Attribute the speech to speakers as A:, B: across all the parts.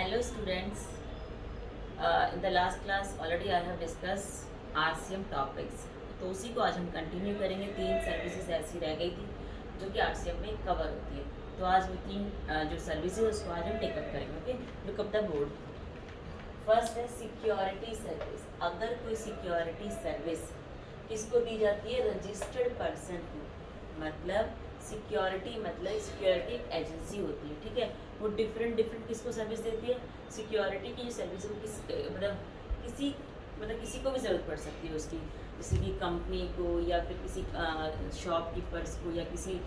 A: Hello students. In the last class already I have discussed RCM topics. तो उसी को आज हम कंटिन्यू करेंगे। 3 सर्विसेज ऐसी रह गई थी जो कि RCM में कवर होती है। तो आज वो 3 जो सर्विसेज है उसको आज हम टेकअप करेंगे। Okay, look up the board. First है सिक्योरिटी सर्विस। अगर कोई सिक्योरिटी सर्विस किसको दी जाती है? रजिस्टर्ड पर्सन को। मतलब सिक्योरिटी मतलब सिक्योरिटी एजेंसी होती है, ठीक है। वो डिफरेंट किसको सर्विस देती है? सिक्योरिटी की जो सर्विस है वो किसी को भी ज़रूरत पड़ सकती है उसकी, जैसे कि कंपनी को या फिर किसी शॉपकीपर्स को या किसी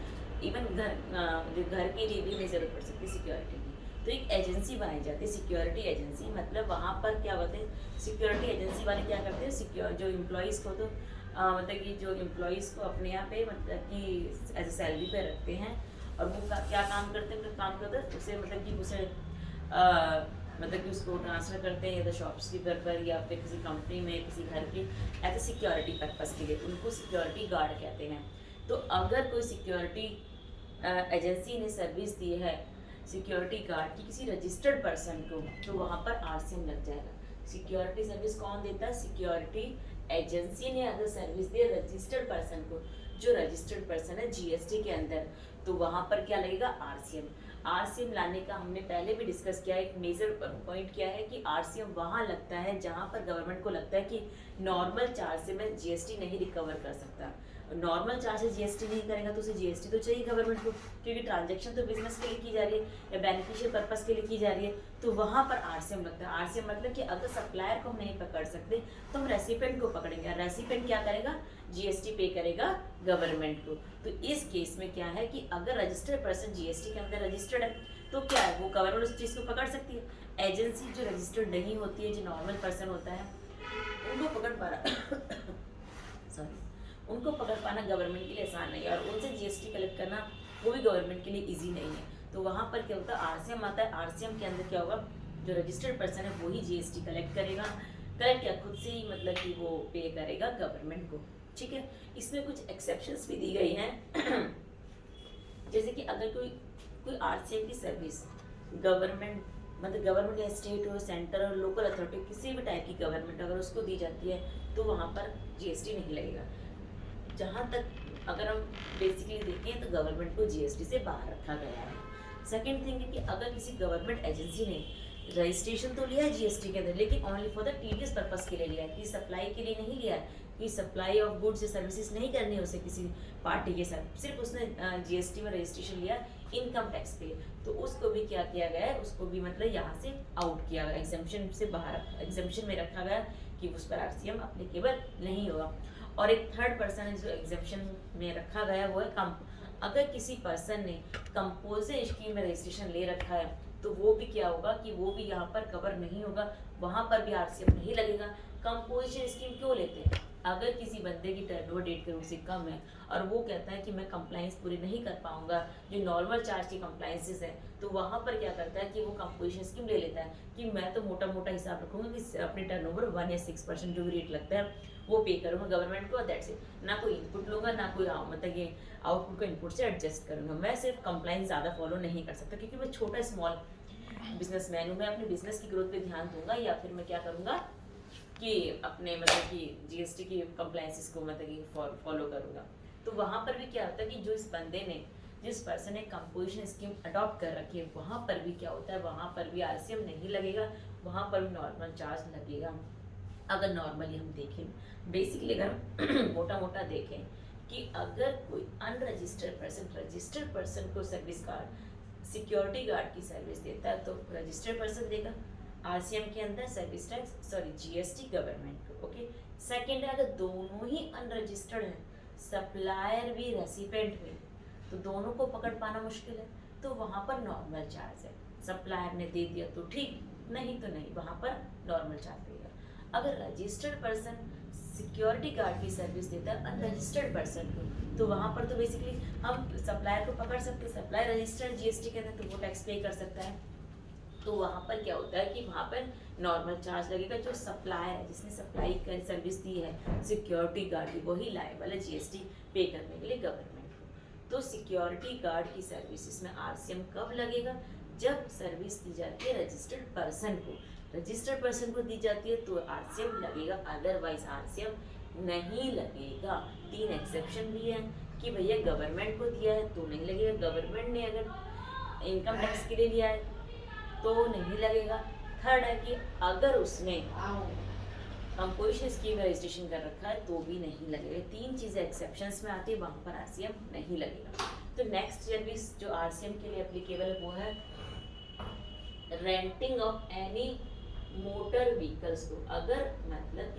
A: इवन घर के लिए भी नहीं ज़रूरत पड़ सकती सिक्योरिटी की। तो एक एजेंसी बनाई जाती है सिक्योरिटी एजेंसी। मतलब वहाँ पर क्या होता है, सिक्योरिटी एजेंसी वाले क्या करते हैं, सिक्योर जो एम्प्लॉयज़ को तो मतलब कि जो एम्प्लॉयज़ को अपने यहाँ पे मतलब कि एज ए सैलरी पे रखते हैं और वो क्या काम करते हैं, काम करते हैं उसे मतलब कि उसे मतलब कि उसको ट्रांसफ़र करते हैं या तो शॉपकीपर पर या फिर किसी कंपनी में किसी घर के एज ए सिक्योरिटी पर्पज़ के लिए, उनको सिक्योरिटी गार्ड कहते हैं। तो अगर कोई सिक्योरिटी एजेंसी ने सर्विस दी है सिक्योरिटी गार्ड की किसी रजिस्टर्ड पर्सन को, तो वहाँ पर RCM लग जाएगा। सिक्योरिटी सर्विस कौन देता है? सिक्योरिटी एजेंसी ने अगर सर्विस दी रजिस्टर्ड पर्सन को, जो रजिस्टर्ड पर्सन है GST के अंदर, तो वहाँ पर क्या लगेगा? RCM लाने का हमने पहले भी डिस्कस किया। एक मेजर पॉइंट क्या है कि RCM वहाँ लगता है जहाँ पर गवर्नमेंट को लगता है कि नॉर्मल चार्ज से मैं GST नहीं रिकवर कर सकता। नॉर्मल चार्ज से GST नहीं करेगा तो उसे GST तो चाहिए गवर्नमेंट को, क्योंकि ट्रांजैक्शन तो बिजनेस के लिए की जा रही है या बेनिफिशियल पर्पस के लिए की जा रही है। तो वहाँ पर RCM लगता है। RCM मतलब कि अगर सप्लायर को हम नहीं पकड़ सकते तो हम रेसिपेंट को पकड़ेंगे। रेसिपेंट क्या करेगा? GST पे करेगा गवर्नमेंट को। तो इस केस में क्या है कि अगर रजिस्टर्ड पर्सन GST के अंदर रजिस्टर्ड है तो क्या है, वो गवर्नमेंट उस चीज़ को पकड़ सकती है। एजेंसी जो रजिस्टर्ड नहीं होती है, जो नॉर्मल पर्सन होता है, उनको पकड़ पाना सॉरी उनको पकड़ पाना गवर्नमेंट के लिए आसान नहीं है और उनसे GST कलेक्ट करना वो भी गवर्नमेंट के लिए इजी नहीं है। तो वहाँ पर क्या होता है, RCM आता है। RCM के अंदर क्या होगा, जो रजिस्टर्ड पर्सन है वही GST कलेक्ट करेगा। कलेक्ट क्या, खुद से ही मतलब कि वो पे करेगा गवर्नमेंट को, ठीक है। इसमें कुछ एक्सेप्शंस भी दी गई हैं जैसे कि अगर कोई RCM की सर्विस गवर्नमेंट मतलब गवर्नमेंट या स्टेट हो, सेंटर और लोकल अथॉरिटी, किसी भी टाइप की गवर्नमेंट अगर उसको दी जाती है तो वहाँ पर GST नहीं लगेगा। जहाँ तक अगर हम बेसिकली देखें तो गवर्नमेंट को GST से बाहर रखा गया है। सेकेंड थिंग है कि अगर किसी गवर्नमेंट एजेंसी ने रजिस्ट्रेशन तो लिया है GST के अंदर, लेकिन only for the TDS purpose के लिए लिया है, कि सप्लाई के लिए नहीं लिया है, कि सप्लाई ऑफ गुड्स या सर्विसेज नहीं करनी है उसे किसी पार्टी के साथ, सिर्फ उसने GST में रजिस्ट्रेशन लिया इनकम टैक्स के लिए, तो उसको भी क्या किया गया है, उसको भी मतलब यहाँ से आउट किया गया, एग्जम्पशन से बाहर, एग्जम्पशन में रखा गया कि उस पर RCM अप्लीकेबल नहीं होगा। और एक थर्ड पर्सन है जो एग्जम्पशन में रखा गया वो है अगर किसी पर्सन ने कंपोजिट स्कीम में रजिस्ट्रेशन ले रखा है तो वो भी क्या होगा कि वो भी यहाँ पर कवर नहीं होगा, वहाँ पर भी RCM नहीं लगेगा। कंपोजिशन स्कीम क्यों लेते हैं? अगर किसी बंदे की टर्नओवर 1.5 करोड़ से कम है और वो कहता है कि मैं कंप्लाइंस पूरी नहीं कर पाऊंगा, जो नॉर्मल चार्ज की कंप्लाइंसेस है, तो वहाँ पर क्या करता है कि वो कंपोजिशन स्कीम ले लेता है कि मैं तो मोटा मोटा हिसाब रखूंगा कि अपने टर्नओवर 1 या 6% जो भी रेट लगता है वो पे करूँगा गवर्नमेंट को, दैट्स इट। ना कोई इनपुट लूँगा ना कोई मतलब ये आउटपुट को इनपुट से एडजस्ट करूँगा। मैं सिर्फ कंप्लाइंस ज़्यादा फॉलो नहीं कर सकता क्योंकि मैं छोटा स्मॉल बिजनेसमैन हूँ। मैं अपने बिजनेस की ग्रोथ पे ध्यान दूंगा या फिर मैं क्या करूँगा कि अपने मतलब कि GST की कंप्लाइंसेस को मतलब कि फॉलो करूँगा। तो वहाँ पर भी क्या होता है कि जो इस बंदे ने जिस पर्सन ने कंपोजिशन स्कीम अडॉप्ट कर रखी है वहाँ पर भी क्या होता है, वहाँ पर भी RCM नहीं लगेगा, वहाँ पर भी नॉर्मल चार्ज लगेगा। अगर नॉर्मली हम देखें, बेसिकली अगर मोटा मोटा देखें कि अगर कोई अनरजिस्टर्ड पर्सन रजिस्टर्ड पर्सन को सर्विस गार्ड सिक्योरिटी गार्ड की सर्विस देता है तो रजिस्टर्ड पर्सन देगा RCM के अंदर सर्विस टैक्स GST गवर्नमेंट को, ओके। सेकेंड है अगर दोनों ही अनरजिस्टर्ड हैं, सप्लायर भी रेसिपेंट भी, तो दोनों को पकड़ पाना मुश्किल है, तो वहाँ पर नॉर्मल चार्ज है। सप्लायर ने दे दिया तो ठीक, नहीं तो नहीं, वहाँ पर नॉर्मल चार्ज देगा। अगर रजिस्टर्ड पर्सन सिक्योरिटी गार्ड की सर्विस देता है अनरजिस्टर्ड पर्सन को, तो वहाँ पर तो बेसिकली हम सप्लायर को पकड़ सकते हैं, सप्लायर रजिस्टर्ड GST के अंदर तो वो टैक्स पे कर सकता है। तो वहाँ पर क्या होता है कि वहाँ पर नॉर्मल चार्ज लगेगा। जो सप्लायर है जिसने सप्लाई कर सर्विस दी है सिक्योरिटी गार्ड की, वही लायबल है GST पे करने के लिए गवर्नमेंट को। तो सिक्योरिटी गार्ड की सर्विसेज में RCM कब लगेगा? जब सर्विस दी जाती है रजिस्टर्ड पर्सन को दी जाती है तो आरसीएम लगेगा, अदरवाइज आरसीएम नहीं लगेगा। 3 एक्सेप्शन भी है कि भैया गवर्नमेंट को दिया है तो नहीं लगेगा, गवर्नमेंट ने अगर इनकम टैक्स के लिए लिया है तो नहीं लगेगा। थर्ड है कि अगर उसने कंपोजिशन स्कीम में रजिस्ट्रेशन कर रखा है तो भी नहीं लगेगा। 3 चीज़ें एक्सेप्शंस में आती है, वहाँ पर आरसीएम नहीं लगेगा। तो नेक्स्ट सर्विस जो आरसीएम के लिए एप्लीकेबल है वो है renting of any motor vehicles को। अगर मतलब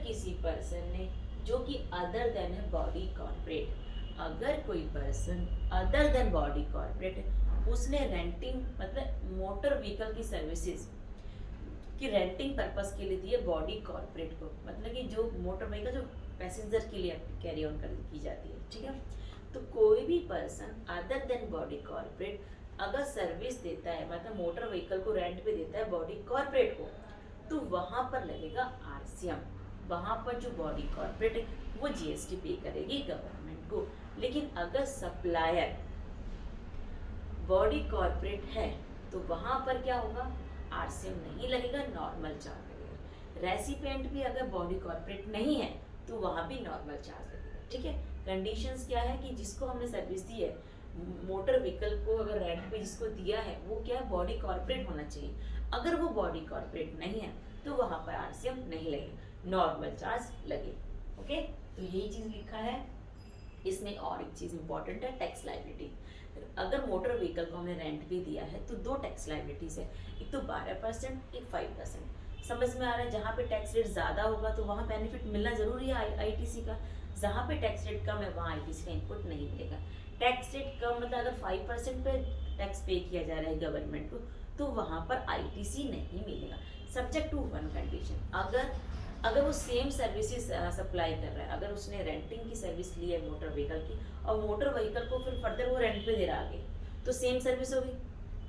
A: किसी पर्सन ने जो कि अदर देन है बॉडी कॉर्पोरेट, अगर कोई person other than body corporate उसने रेंटिंग मतलब मोटर व्हीकल की सर्विसेज की रेंटिंग पर्पस के लिए दी है बॉडी कॉर्पोरेट को, मतलब कि जो मोटर व्हीकल जो पैसेंजर के लिए कैरी ऑन की जाती है, ठीक है। तो कोई भी person other than body corporate अगर सर्विस देता है मतलब मोटर व्हीकल को रेंट पे देता है बॉडी कॉर्पोरेट को, तो वहाँ पर लगेगा आरसीएम। वहाँ पर जो बॉडी कॉर्पोरेट है वो जीएसटी पे करेगी गवर्नमेंट को। लेकिन अगर सप्लायर बॉडी कॉर्पोरेट है तो वहाँ पर क्या होगा, आरसीएम नहीं लगेगा, नॉर्मल चार्ज लगेगा। रेसिपिएंट भी अगर बॉडी कॉर्पोरेट नहीं है तो वहाँ भी नॉर्मल चार्ज लगेगा, ठीक है। कंडीशंस क्या है कि जिसको हमने सर्विस दी है मोटर व्हीकल को अगर रेंट पे जिसको दिया है वो क्या है, बॉडी कॉर्पोरेट होना चाहिए। अगर वो बॉडी कॉर्पोरेट नहीं है तो वहाँ पर आरसीएम नहीं लगेगा, नॉर्मल चार्ज लगेगा। ओके, तो यही चीज़ लिखा है। इसमें और एक चीज़ इंपॉर्टेंट है, टैक्स लायबिलिटी। अगर मोटर व्हीकल को हमने रेंट भी दिया है तो 2 टैक्स लायबिलिटीज है, एक तो 12%, एक 5%। समझ में आ रहा है, जहाँ पे टैक्स रेट ज़्यादा होगा तो वहाँ बेनिफिट मिलना जरूरी है आईटीसी का, जहाँ पे टैक्स रेट कम है वहाँ आईटीसी का इनपुट नहीं मिलेगा। टैक्स रेट कम मतलब अगर 5% पे टैक्स पे किया जा रहा है गवर्नमेंट को तो वहाँ पर आईटीसी नहीं मिलेगा, सब्जेक्ट टू 1 कंडीशन। अगर वो सेम सर्विसेज सप्लाई कर रहा है, अगर उसने रेंटिंग की सर्विस ली है मोटर व्हीकल की और मोटर व्हीकल को फिर फर्दर वो रेंट पे दे रहा आगे, तो सेम सर्विस होगी।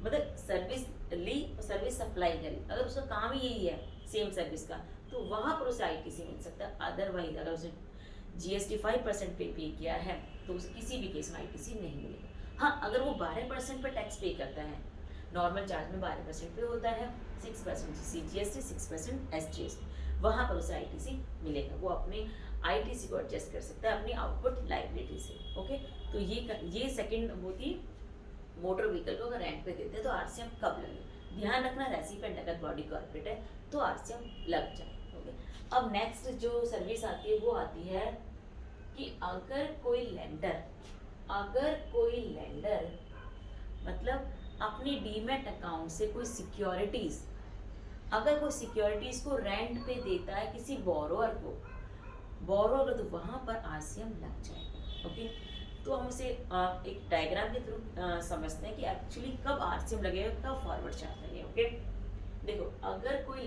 A: मतलब सर्विस ली और सर्विस सप्लाई करी, अगर उसका काम ही यही है सेम सर्विस का तो वहाँ पर उसे आईटीसी मिल सकता है। अदरवाइज अगर उसे जीएसटी 5% पे किया है तो उसे किसी भी केस में आईटीसी नहीं मिलेगा। हाँ, अगर वो 12% पे टैक्स पे करता है, नॉर्मल चार्ज में 12% पे होता है, 6% सीजीएसटी, 6% एसजीएसटी, वहाँ पर उसे आईटीसी मिलेगा। वो अपने आईटीसी को एडजस्ट कर सकता है अपनी आउटपुट लायबिलिटी से। ओके, तो ये सेकंड वो थी मोटर व्हीकल को अगर रेंट पे देते हैं तो आरसीएम कब लगे। ध्यान रखना, रेसिपिएंट अगर बॉडी कॉर्पोरेट है तो आरसीएम लग जाए। ओके, अब नेक्स्ट जो सर्विस आती है वो आती है कि अगर कोई लेंडर मतलब अपनी डीमैट अकाउंट से कोई सिक्योरिटीज को रेंट पे देता है किसी बोरोअर को तो वहाँ पर आरसीएम लग जाएगा। ओके, तो हम उसे एक डायग्राम के थ्रू समझते हैं कि एक्चुअली कब आरसीएम लगेगा, कब फॉरवर्ड चार्ज लगेगा। ओके, देखो, अगर कोई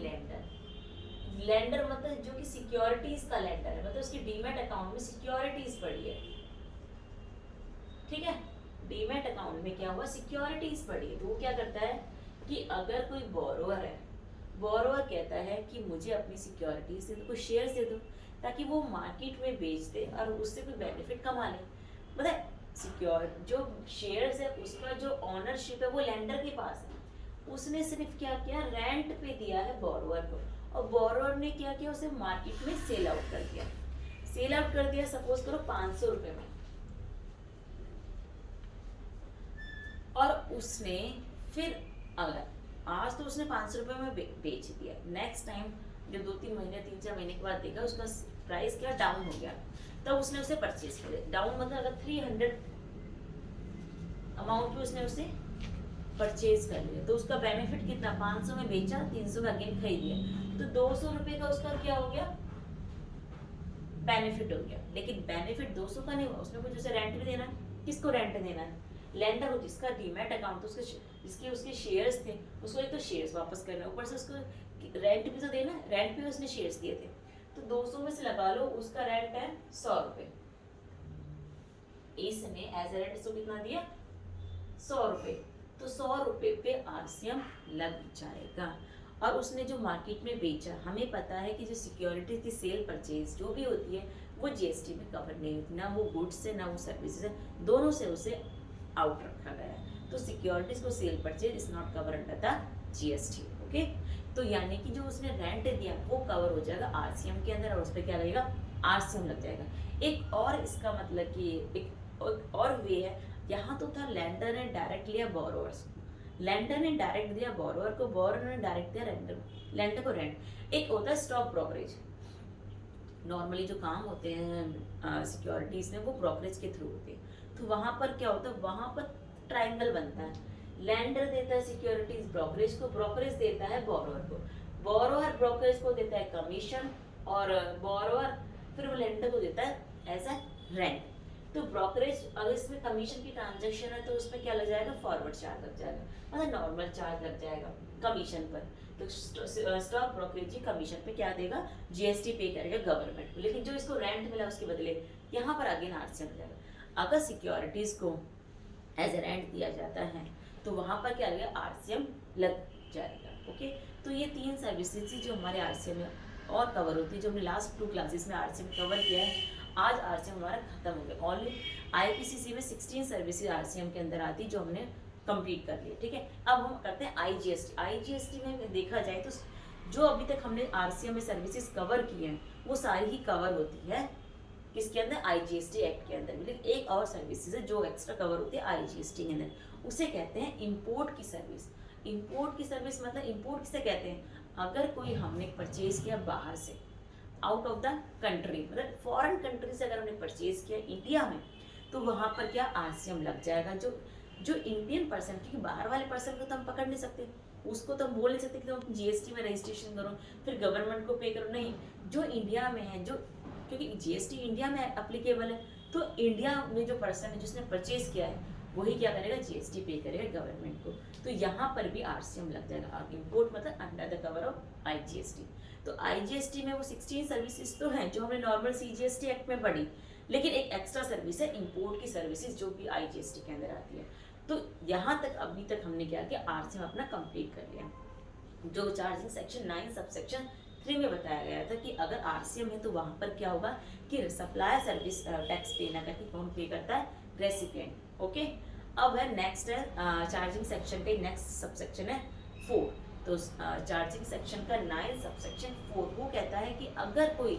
A: लेंडर मतलब जो कि सिक्योरिटीज का लेंडर है, मतलब उसकी डीमैट अकाउंट में सिक्योरिटीज पड़ी है, ठीक है। डीमैट अकाउंट में क्या हुआ, सिक्योरिटीज पड़ी है, तो वो क्या करता है कि अगर कोई बोरोअर कहता है कि मुझे अपनी सिक्योरिटीज से कुछ शेयर्स दे दो ताकि वो मार्केट में बेच दे और उससे कोई बेनिफिट कमा ले। मतलब सिक्योर जो शेयर्स है उसका जो ऑनरशिप है वो लेंडर के पास है, उसने सिर्फ क्या किया, रेंट पे दिया है बोरोअर को, और बोरोअर ने क्या किया, उसे मार्केट में सेल आउट कर दिया सपोज करो 500 रुपए में, और उसने फिर अगर आज तो उसने 500 रुपए में बेच दिया, नेक्स्ट टाइम जब 2-3 महीने 3-4 महीने के बाद देखा उसका प्राइस क्या डाउन हो गया, तब उसने उसे परचेज कर लिया। डाउन मतलब अगर 300 अमाउंट पे उसने उसे परचेज कर लिया तो उसका बेनिफिट कितना, 500 में बेचा, 300 में अगेन खरीद लिया, तो 200 रुपए का उसका क्या हो गया, बेनिफिट हो गया। लेकिन बेनिफिट 200 का नहीं हुआ, उसमें कुछ उसे रेंट भी देना है। किसको रेंट देना है, लेंडर हो जिसका डीमैट अकाउंट, जिसके उसके शेयर्स थे, उसको एक तो शेयर्स वापस करना है, ऊपर से उसको रेंट भी तो देना है, रेंट पे उसने शेयर्स दिए थे, तो 200 में से लगा लो उसका रेंट है 100 रुपए, इसने एज ए रेंट इसको कितना दिया, 100 रुपए, तो 100 रुपए पे आरसीएम लग जाएगा। और उसने जो मार्केट में बेचा, हमें पता है कि जो सिक्योरिटी की सेल परचेज जो भी होती है वो जीएसटी में कवर नहीं होती, ना वो गुड्स से ना वो सर्विसेज है, दोनों से उसे आउट रखा गया है। तो सिक्योरिटीज को cell purchase is not cover under the GST. Okay, तो यानी कि जो उसने रेंट दिया वो कवर हो जाएगा आरसीएम के अंदर और उस पर क्या लगेगा, आरसीएम लग जाएगा। एक और इसका मतलब कि एक और वे है, यहाँ तो था लैंडर ने डायरेक्ट लिया बोरोवर्स, लैंडर ने डायरेक्ट दिया बोरोवर को, बोरोवर ने डायरेक्ट दिया लैंडर को रेंट। एक होता है स्टॉक ब्रोकरेज, नॉर्मली जो काम होते हैं सिक्योरिटीज में वो ब्रोकरेज के थ्रू होते हैं। तो वहां पर क्या होता है, वहां पर ट्रायंगल बनता है, लैंडर देता है सिक्योरिटीज ब्रोकरेज को, ब्रोकरेज देता है बोरोवर को, बोरोवर ब्रोकरेज को देता है कमीशन, और बोरोवर फिर वो लैंडर को देता है एज अ रेंट। तो ब्रोकरेज अगर इसमें कमीशन की ट्रांजेक्शन है तो उसमें क्या लग जाएगा, फॉरवर्ड चार्ज लग जाएगा, मतलब नॉर्मल चार्ज लग जाएगा कमीशन पर। तो स्टॉक ब्रोकरेज ही कमीशन पे क्या देगा, जीएसटी पे करेगा गवर्नमेंट को, लेकिन जो इसको रेंट मिला उसके बदले यहाँ पर अगेन आरसीएम जाएगा। अगर सिक्योरिटीज को एज ए रेंट दिया जाता है तो वहाँ पर क्या लगेगा, आरसीएम लग जाएगा। ओके, तो ये 3 सर्विसेज जो हमारे आरसीएम में और कवर होती है, जो हमने लास्ट 2 क्लासेस में आरसीएम कवर किया है। आज आरसीएम हमारा खत्म हो गया। ऑनली आईपीसीसी में 16 सर्विसेज आरसीएम के अंदर आती जो हमने कंप्लीट कर लिया। ठीक है, अब हम करते हैं आईजीएसटी। आईजीएसटी में देखा जाए तो जो अभी तक हमने आरसीएम में सर्विसेज कवर किए हैं वो सारी ही कवर होती है किसके अंदर, आईजीएसटी एक्ट के अंदर। लेकिन एक और सर्विसेज है जो एक्स्ट्रा कवर होती है आईजीएसटी के अंदर, उसे कहते हैं इंपोर्ट की सर्विस। इंपोर्ट की सर्विस मतलब इंपोर्ट किसे कहते हैं, अगर कोई हमने परचेज किया बाहर से, आउट ऑफ द कंट्री, मतलब फॉरेन कंट्री से अगर हमने परचेज किया इंडिया में, तो वहाँ पर क्या आरसीएम लग जाएगा। जो इंडियन पर्सन, क्योंकि बाहर वाले पर्सन को तो हम पकड़ नहीं सकते, उसको तो हम बोल नहीं सकते कि तुम जीएसटी में रजिस्ट्रेशन करो फिर गवर्नमेंट को पे करो, नहीं। जो इंडिया में है, जो क्योंकि जीएसटी इंडिया में अप्लीकेबल है, तो इंडिया में जो पर्सन है जिसने परचेज किया है वही क्या करेगा, जीएसटी पे करेगा गवर्नमेंट को। तो यहाँ पर भी आरसीएम लग जाएगा। और इम्पोर्ट मतलब under the cover of IGST. तो आईजीएसटी में वो 16 सर्विसेज तो हैं जो हमने नॉर्मल सीजीएसटी एक्ट में पढ़ी, लेकिन एक एक्स्ट्रा सर्विस है इंपोर्ट की सर्विसेज जो भी आईजीएसटी के अंदर आती है। तो यहाँ तक अभी तक हमने क्या किया, आरसीएम अपना कंप्लीट कर लिया। जो चार्जिंग सेक्शन 9 सबसेक्शन 3 में बताया गया था कि अगर आरसीएम है तो वहाँ पर क्या होगा कि सप्लायर सर्विस टैक्स पे ना करके कौन पे करता है, रेसिपिएंट। ओके, अब है नेक्स्ट है चार्जिंग सेक्शन का नेक्स्ट सबसेक्शन है 4। तो चार्जिंग सेक्शन का 9 सबसेक्शन 4 वो कहता है कि अगर कोई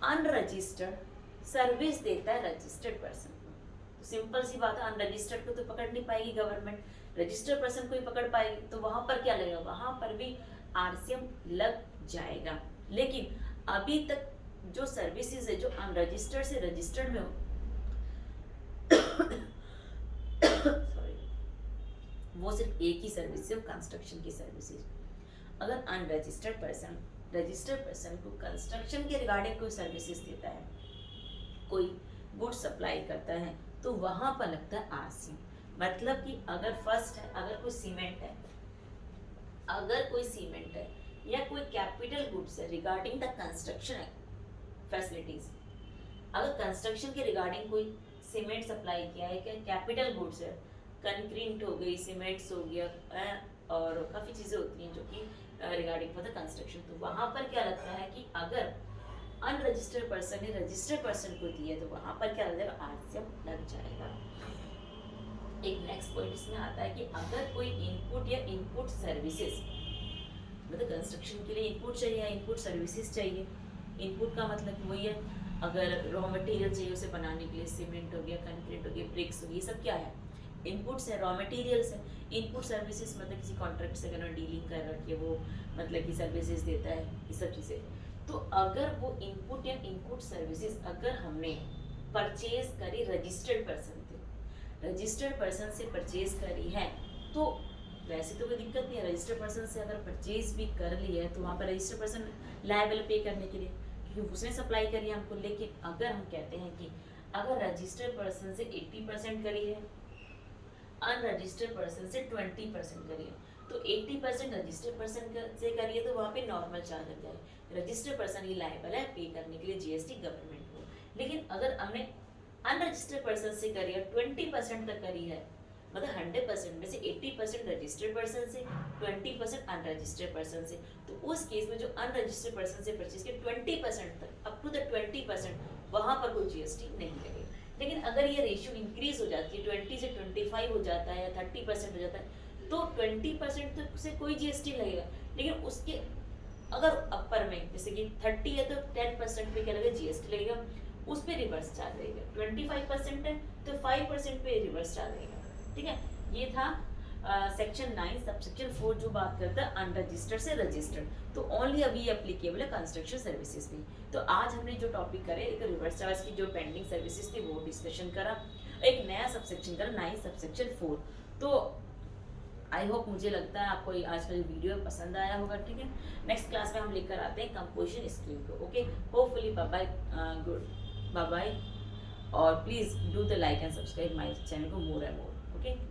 A: अनरजिस्टर्ड सर्विस देता है रजिस्टर्ड पर्सन को, तो सिंपल सी बात है, अनरजिस्टर्ड को तो पकड़ नहीं पाएगी गवर्नमेंट, रजिस्टर्ड पर्सन को ही पकड़ पाएगी, तो वहां पर क्या लगेगा, वहां पर भी आरसीएम लग जाएगा। लेकिन अभी तक जो सर्विसेज है जो अनरजिस्टर्ड से रजिस्टर्ड में हो सॉरी, वो सिर्फ एक ही सर्विस है, कंस्ट्रक्शन की सर्विसेज। अगर अनरजिस्टर्ड पर्सन रजिस्टर्ड पर्सन को कंस्ट्रक्शन के रिगार्डिंग कोई सर्विसेज देता है, कोई गुड सप्लाई करता है, तो वहां पर लगता है आरसीएम। मतलब कि अगर फर्स्ट है, अगर कोई सीमेंट है या कोई कैपिटल गुड्स है रिगार्डिंग द कंस्ट्रक्शन फैसिलिटीज, अगर कंस्ट्रक्शन के रिगार्डिंग कोई सीमेंट सप्लाई किया है, क्या कैपिटल गुड्स है, कंक्रीट हो गई, सीमेंट्स हो गया, और काफ़ी चीज़ें होती हैं जो कि रिगार्डिंग फॉर द कंस्ट्रक्शन, तो वहाँ पर क्या लगता है कि अगर अनरजिस्टर्ड पर्सन ने रजिस्टर्ड पर्सन को दिया तो वहाँ पर क्या लग जाएगा, आरसीएम लग जाएगा। एक नेक्स्ट पॉइंट इसमें आता है कि अगर कोई इनपुट या इनपुट सर्विसेज, मतलब कंस्ट्रक्शन के लिए इनपुट चाहिए या इनपुट सर्विसेज चाहिए, इनपुट का मतलब वही है, अगर रॉ मटेरियल चाहिए उसे बनाने के लिए, सीमेंट हो गया, कंक्रीट हो गया, ब्रिक्स हो गया, ये सब क्या है, इनपुट्स है, रॉ मटेरियल्स है। इनपुट सर्विसेज मतलब किसी कॉन्ट्रैक्ट से अगर डीलिंग कर रखी है, वो मतलब कि सर्विसेज देता है, ये सब चीज़ें। तो अगर वो इनपुट या इनपुट सर्विसेज अगर हमने परचेज करी रजिस्टर्ड पर्सन से, रजिस्टर्ड पर्सन से परचेज करी है, तो वैसे तो कोई दिक्कत नहीं है, रजिस्टर्ड पर्सन से अगर परचेज भी कर ली है तो वहाँ पर रजिस्टर्ड पर्सन लायबल पे करने के लिए, क्योंकि उसने सप्लाई करी है हमको। लेकिन अगर हम कहते हैं कि अगर रजिस्टर्ड पर्सन से 80% करी है, अनरजिस्टर्ड पर्सन से 20% करिए, तो 80% रजिस्टर्ड पर्सन से करिए तो वहाँ पे नॉर्मल चार्ज लग जाए, रजिस्टर्ड पर्सन ही लायबल है पे करने के लिए जीएसटी गवर्नमेंट को। लेकिन अगर हमने अनरजिस्टर्ड पर्सन से करी है, 20% तक करी है, मतलब 100% में से 80% रजिस्टर्ड पर्सन से, 20% अनरजिस्टर्ड पर्सन से, तो उस केस में जो अनरजिस्टर्ड पर्सन से परचेज के 20% तक, अप टू द 20%, वहाँ पर कोई जीएसटी नहीं लगेगा। लेकिन अगर ये रेशियो इंक्रीज हो जाती है 20 से 25 हो जाता है या 30% हो जाता है तो 20% तो से कोई जीएसटी लगेगा, लेकिन उसके अगर अपर में जैसे कि 30 है तो 10% पे क्या लगेगा जीएसटी लगेगा, उस पे रिवर्स चार्ज रहेगा। 25% है तो 5% पे रिवर्स चार्ज रहेगा। ठीक है, ये था सेक्शन 9 सब सेक्शन 4 जो बात करता है अनरजिस्टर्ड से रजिस्टर्ड, तो ओनली अभी एप्लीकेबल है कंस्ट्रक्शन सर्विसेज में। तो आज हमने जो टॉपिक करे एक रिवर्स चार्ज की जो पेंडिंग सर्विसेज थी वो डिस्कशन करा, एक नया सबसेक्शन करा 9 सबसेक्शन 4। तो आई होप, मुझे लगता है आपको आज का जो वीडियो पसंद आया होगा। ठीक है, नेक्स्ट क्लास में हम लेकर आते हैं कंपोजिशन स्कीम को। Okay, hopefully bye bye, good bye bye, और please do the like and subscribe my channel को मोर एंड मोर। ओके।